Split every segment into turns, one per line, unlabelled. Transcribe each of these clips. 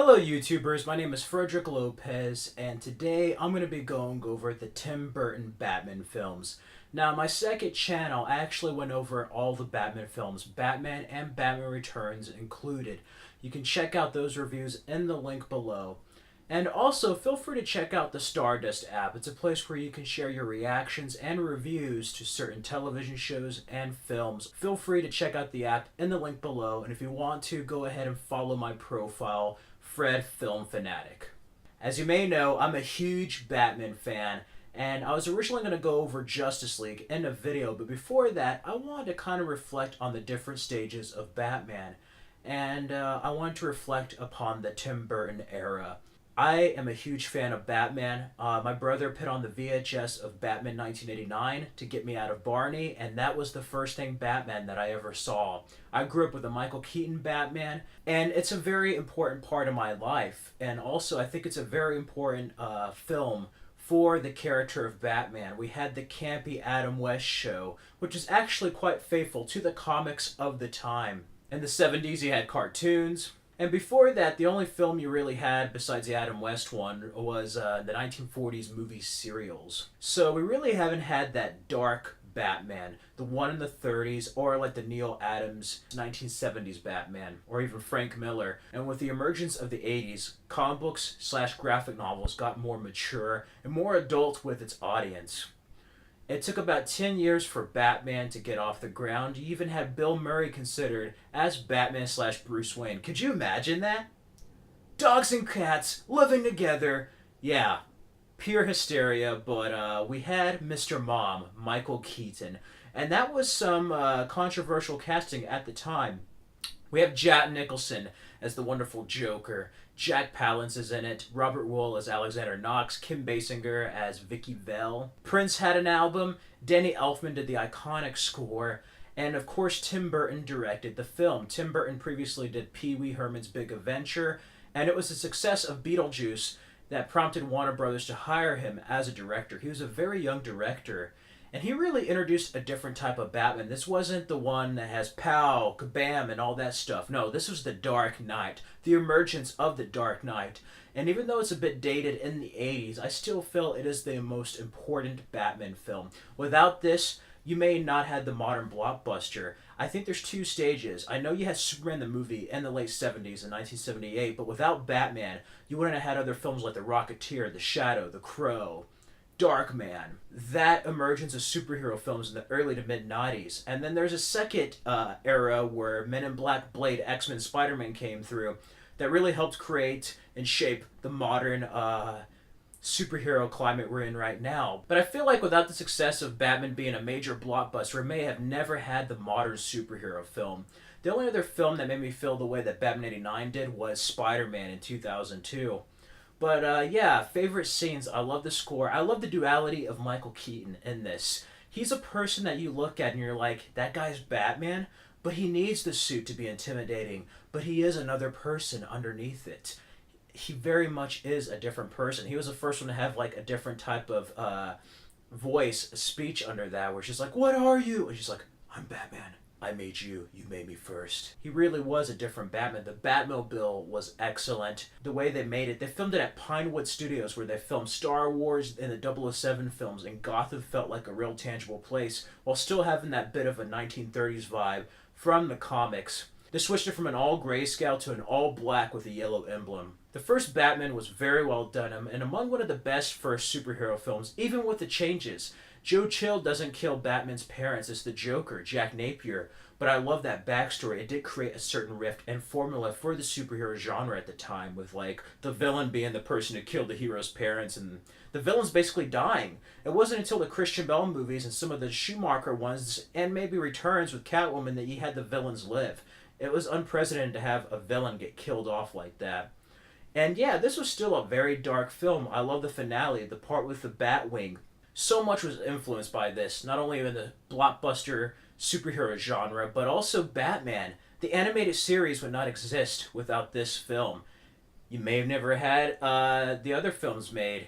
Hello YouTubers, my name is Frederick Lopez, and today I'm going to be going over the Tim Burton Batman films. Now, my second channel, I actually went over all the Batman films, Batman and Batman Returns included. You can check out those reviews in the link below. And also, feel free to check out the Stardust app. It's a place where you can share your reactions and reviews to certain television shows and films. Feel free to check out the app in the link below, and if you want to, go ahead and follow my profile, Fred Film Fanatic. As you may know, I'm a huge Batman fan, and I was originally going to go over Justice League in a video, but before that, I wanted to kind of reflect on the different stages of Batman, and I wanted to reflect upon the Tim Burton era. I am a huge fan of Batman. My brother put on the VHS of Batman 1989 to get me out of Barney, and that was the first thing Batman that I ever saw. I grew up with a Michael Keaton Batman, and it's a very important part of my life. And also, I think it's a very important film for the character of Batman. We had the campy Adam West show, which is actually quite faithful to the comics of the time. In the 70s, you had cartoons. And before that, the only film you really had, besides the Adam West one, was the 1940s movie serials. So we really haven't had that dark Batman, the one in the 30s, or like the Neil Adams 1970s Batman, or even Frank Miller. And with the emergence of the 80s, comic books / graphic novels got more mature and more adult with its audience. It took about 10 years for Batman to get off the ground. You even had Bill Murray considered as Batman / Bruce Wayne. Could you imagine that? Dogs and cats living together. Yeah, pure hysteria, but we had Mr. Mom, Michael Keaton. And that was some controversial casting at the time. We have Jack Nicholson as the wonderful Joker. Jack Palance is in it. Robert Wuhl as Alexander Knox. Kim Basinger as Vicky Vale. Prince had an album. Danny Elfman did the iconic score. And of course, Tim Burton directed the film. Tim Burton previously did Pee Wee Herman's Big Adventure. And it was the success of Beetlejuice that prompted Warner Brothers to hire him as a director. He was a very young director. And he really introduced a different type of Batman. This wasn't the one that has pow, kabam, and all that stuff. No, this was the Dark Knight, the emergence of the Dark Knight. And even though it's a bit dated in the 80s, I still feel it is the most important Batman film. Without this, you may not have the modern blockbuster. I think there's two stages. I know you had Superman the movie in the late 70s in 1978, but without Batman, you wouldn't have had other films like The Rocketeer, The Shadow, The Crow, Darkman. That emergence of superhero films in the early to mid-90s. And then there's a second era where Men in Black, Blade, X-Men, Spider-Man came through that really helped create and shape the modern superhero climate we're in right now. But I feel like without the success of Batman being a major blockbuster, we may have never had the modern superhero film. The only other film that made me feel the way that Batman 89 did was Spider-Man in 2002. But yeah, favorite scenes. I love the score. I love the duality of Michael Keaton in this. He's a person that you look at and you're like, that guy's Batman, but he needs the suit to be intimidating. But he is another person underneath it. He very much is a different person. He was the first one to have like a different type of voice, speech under that, where she's like, "What are you?" And she's like, "I'm Batman. I made you. You made me first." He really was a different Batman. The Batmobile was excellent. The way they made it, they filmed it at Pinewood Studios, where they filmed Star Wars and the 007 films, and Gotham felt like a real tangible place, while still having that bit of a 1930s vibe from the comics. They switched it from an all grayscale to an all black with a yellow emblem. The first Batman was very well done, and among one of the best first superhero films, even with the changes. Joe Chill doesn't kill Batman's parents, it's the Joker, Jack Napier. But I love that backstory. It did create a certain rift and formula for the superhero genre at the time, with like the villain being the person who killed the hero's parents and the villain's basically dying. It wasn't until the Christian Bale movies and some of the Schumacher ones, and maybe Returns with Catwoman, that you had the villains live. It was unprecedented to have a villain get killed off like that. And yeah, this was still a very dark film. I love the finale, the part with the Batwing. So much was influenced by this, not only in the blockbuster superhero genre, but also Batman. The animated series would not exist without this film. You may have never had the other films made,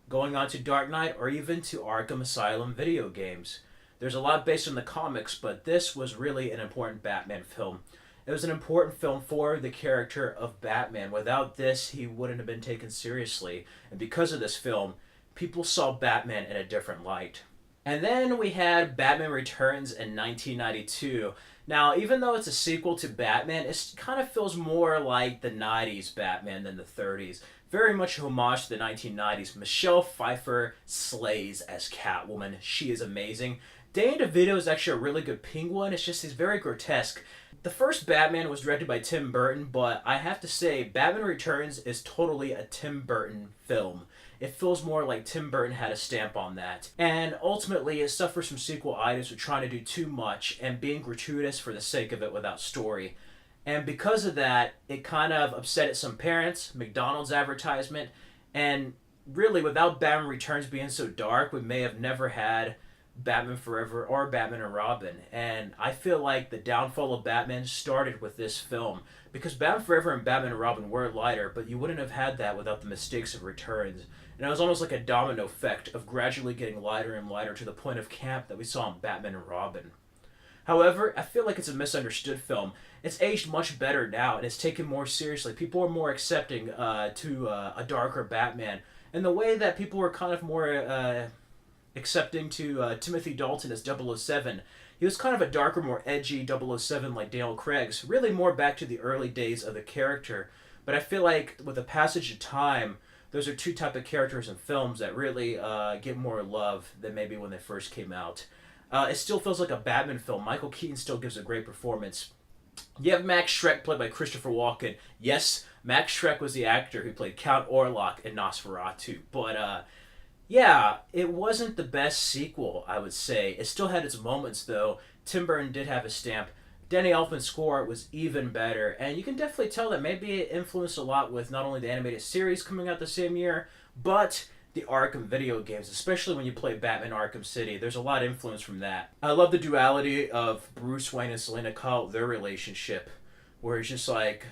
going on to Dark Knight or even to Arkham Asylum video games. There's a lot based on the comics, but this was really an important Batman film. It was an important film for the character of Batman. Without this, he wouldn't have been taken seriously. And because of this film, people saw Batman in a different light. And then we had Batman Returns in 1992. Now, even though it's a sequel to Batman, it kind of feels more like the 90s Batman than the 30s. Very much a homage to the 1990s. Michelle Pfeiffer slays as Catwoman. She is amazing. Danny DeVito is actually a really good Penguin. It's just he's very grotesque. The first Batman was directed by Tim Burton, but I have to say, Batman Returns is totally a Tim Burton film. It feels more like Tim Burton had a stamp on that. And ultimately, it suffers from sequel-itis for trying to do too much and being gratuitous for the sake of it without story. And because of that, it kind of upset some parents, McDonald's advertisement, and really, without Batman Returns being so dark, we may have never had Batman Forever or Batman and Robin. And I feel like the downfall of Batman started with this film. Because Batman Forever and Batman and Robin were lighter, but you wouldn't have had that without the mistakes of Returns. And it was almost like a domino effect of gradually getting lighter and lighter to the point of camp that we saw in Batman and Robin. However, I feel like it's a misunderstood film. It's aged much better now, and it's taken more seriously. People are more accepting to a darker Batman. And the way that people were kind of more accepting to Timothy Dalton as 007. He was kind of a darker, more edgy 007 like Daniel Craig's, really more back to the early days of the character. But I feel like with the passage of time, those are two type of characters in films that really get more love than maybe when they first came out. It still feels like a Batman film. Michael Keaton still gives a great performance. You have Max Schreck played by Christopher Walken. Yes, Max Schreck was the actor who played Count Orlok in Nosferatu. But yeah, it wasn't the best sequel, I would say. It still had its moments, though. Tim Burton did have a stamp. Danny Elfman's score was even better, and you can definitely tell that maybe it influenced a lot with not only the animated series coming out the same year, but the Arkham video games, especially when you play Batman Arkham City. There's a lot of influence from that. I love the duality of Bruce Wayne and Selina Kyle, their relationship, where it's just like,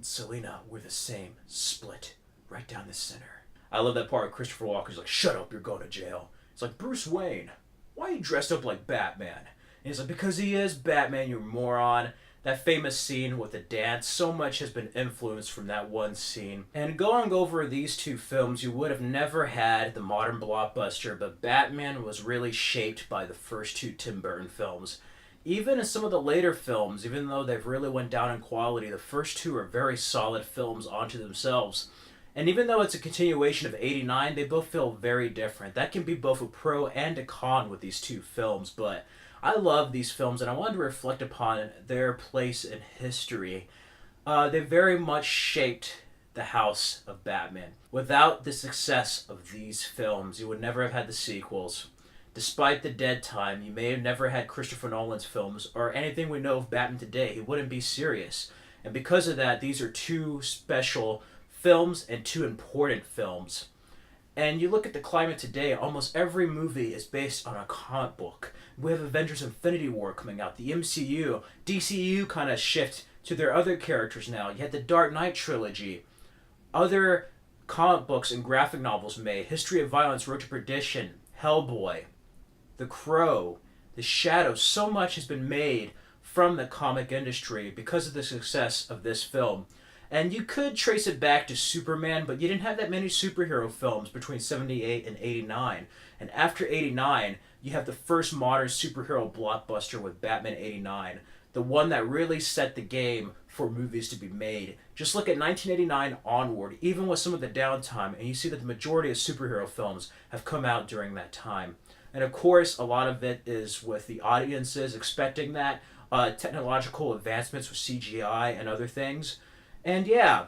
Selina, we're the same, split, right down the center. I love that part of Christopher Walken's like, shut up, you're going to jail. It's like, Bruce Wayne, why are you dressed up like Batman? And he's like, because he is Batman, you moron. That famous scene with the dance, so much has been influenced from that one scene. And going over these two films, you would have never had the modern blockbuster, but Batman was really shaped by the first two Tim Burton films. Even in some of the later films, even though they've really went down in quality, the first two are very solid films onto themselves. And even though it's a continuation of 89, they both feel very different. That can be both a pro and a con with these two films, but I love these films and I wanted to reflect upon their place in history. They very much shaped the house of Batman. Without the success of these films, you would never have had the sequels. Despite the dead time, you may have never had Christopher Nolan's films or anything we know of Batman today. He wouldn't be serious. And because of that, these are two special films and two important films. And you look at the climate today, almost every movie is based on a comic book. We have Avengers Infinity War coming out, the MCU, DCU kind of shift to their other characters now. You had the Dark Knight trilogy, other comic books and graphic novels made, History of Violence, Road to Perdition, Hellboy, The Crow, The Shadow. So much has been made from the comic industry because of the success of this film. And you could trace it back to Superman, but you didn't have that many superhero films between 78 and 89. And after 89, you have the first modern superhero blockbuster with Batman 89. The one that really set the game for movies to be made. Just look at 1989 onward, even with some of the downtime, and you see that the majority of superhero films have come out during that time. And of course, a lot of it is with the audiences expecting that, technological advancements with CGI and other things. And yeah,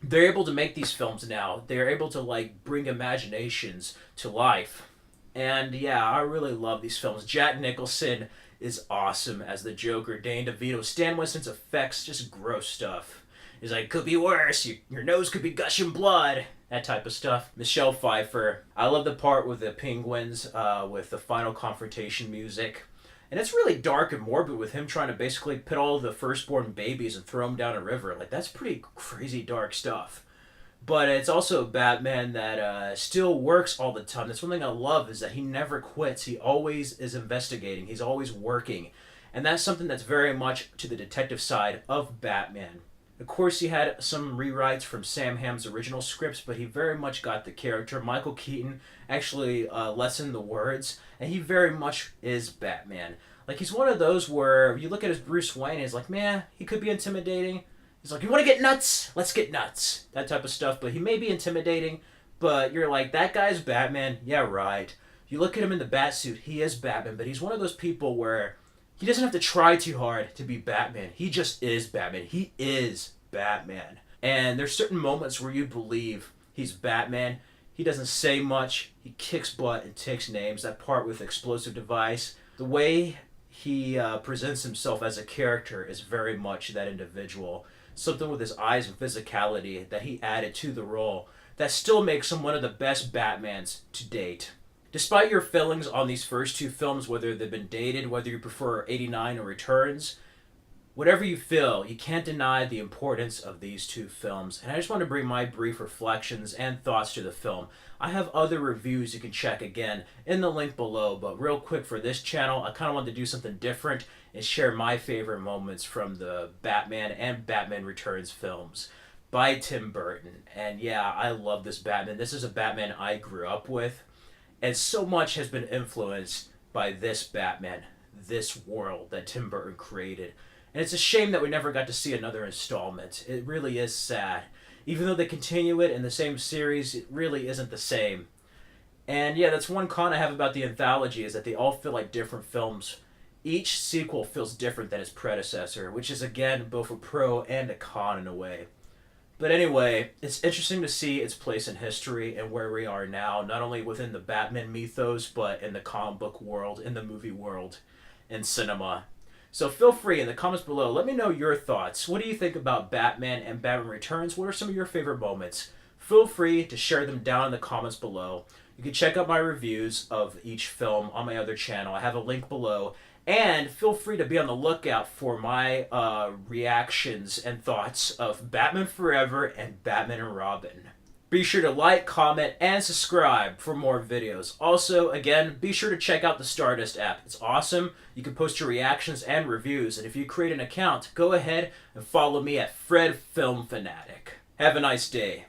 they're able to make these films now. They're able to like bring imaginations to life. And yeah, I really love these films. Jack Nicholson is awesome as the Joker. Danny DeVito, Stan Winston's effects, just gross stuff. He's like, could be worse. Your nose could be gushing blood. That type of stuff. Michelle Pfeiffer. I love the part with the penguins, with the final confrontation music. And it's really dark and morbid with him trying to basically put all the firstborn babies and throw them down a river. Like, that's pretty crazy dark stuff. But it's also a Batman that still works all the time. That's one thing I love is that he never quits. He always is investigating. He's always working. And that's something that's very much to the detective side of Batman. Of course, he had some rewrites from Sam Hamm's original scripts, but he very much got the character. Michael Keaton actually lessened the words, and he very much is Batman. Like, he's one of those where you look at his Bruce Wayne, and he's like, man, he could be intimidating. He's like, you want to get nuts? Let's get nuts. That type of stuff. But he may be intimidating, but you're like, that guy's Batman? Yeah, right. You look at him in the Batsuit, he is Batman, but he's one of those people where he doesn't have to try too hard to be Batman. He just is Batman. He is Batman. And there's certain moments where you believe he's Batman. He doesn't say much. He kicks butt and takes names. That part with explosive device. The way he presents himself as a character is very much that individual. Something with his eyes and physicality that he added to the role that still makes him one of the best Batmans to date. Despite your feelings on these first two films, whether they've been dated, whether you prefer 89 or Returns, whatever you feel, you can't deny the importance of these two films. And I just want to bring my brief reflections and thoughts to the film. I have other reviews you can check again in the link below, but real quick for this channel, I kind of wanted to do something different and share my favorite moments from the Batman and Batman Returns films by Tim Burton. And yeah, I love this Batman. This is a Batman I grew up with. And so much has been influenced by this Batman, this world that Tim Burton created. And it's a shame that we never got to see another installment. It really is sad. Even though they continue it in the same series, it really isn't the same. And yeah, that's one con I have about the anthology, is that they all feel like different films. Each sequel feels different than its predecessor, which is again both a pro and a con in a way. But anyway, it's interesting to see its place in history and where we are now, not only within the Batman mythos, but in the comic book world, in the movie world, in cinema. So feel free in the comments below, let me know your thoughts. What do you think about Batman and Batman Returns? What are some of your favorite moments? Feel free to share them down in the comments below. You can check out my reviews of each film on my other channel. I have a link below. And feel free to be on the lookout for my reactions and thoughts of Batman Forever and Batman and Robin. Be sure to like, comment, and subscribe for more videos. Also, again, be sure to check out the Stardust app. It's awesome. You can post your reactions and reviews. And if you create an account, go ahead and follow me at Fred Film Fanatic. Have a nice day.